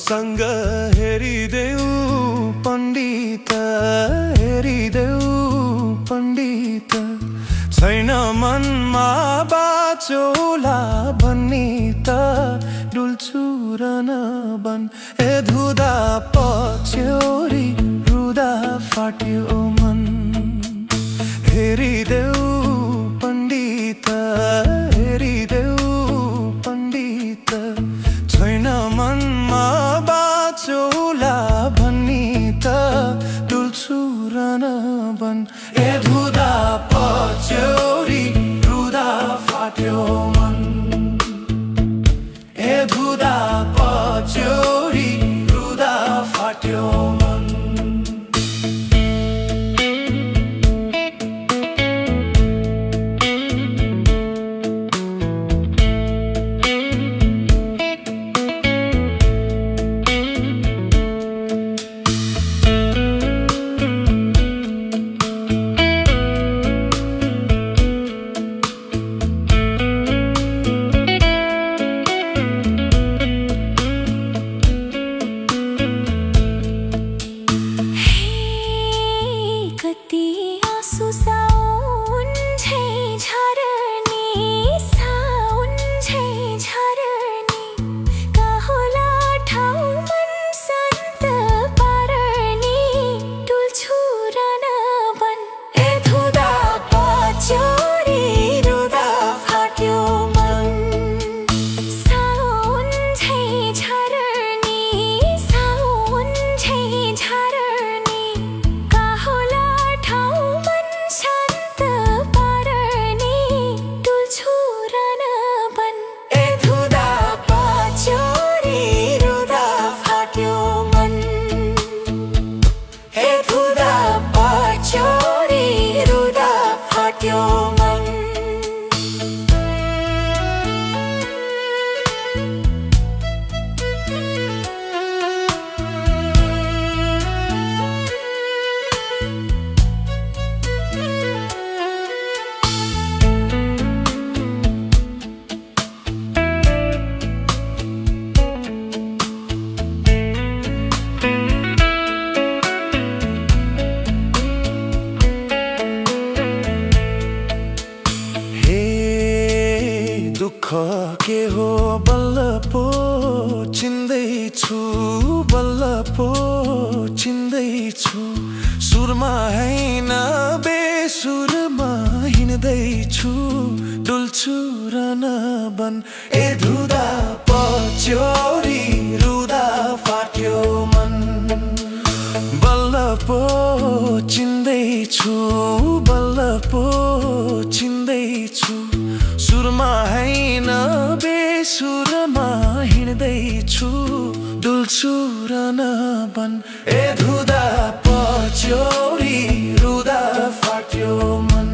सँग हेरिदेऊ पण्डित, हेरिदेऊ पण्डित। छैन मनमा बाचोला भन्ने त डुल्छु र नबन। ए धुँदा पछ्यौरी रुँदा फाट्यो मन। हेरिदेऊ पण्डित, हेरिदेऊ पण्डित। छैन मनमा बाचोला भन्ने त डुल्छु र नबन। ए धुँदा पछ्यौरी रुँदा फाट्यो मन। ए धुँदा पछ्यौरी रुँदा फाट्यो मन। दुःख के हो बल्ल पो चिन्दैछु, बल्ल पो चिन्दैछु। सुरमा हैन बेसुरमा हिँड्दैछु, डुल्छु र नबन। ए धुँदा पछ्यौरी रुँदा फाट्यो मन। बल्ल पो चिन्दैछु, बल्ल पो चिन्दैछु। सुरमा हैन बेसुरमा हिँड्दैछु, डुल्छु र नबन। ए धुँदा पछ्यौरी रुँदा फाट्यो मन।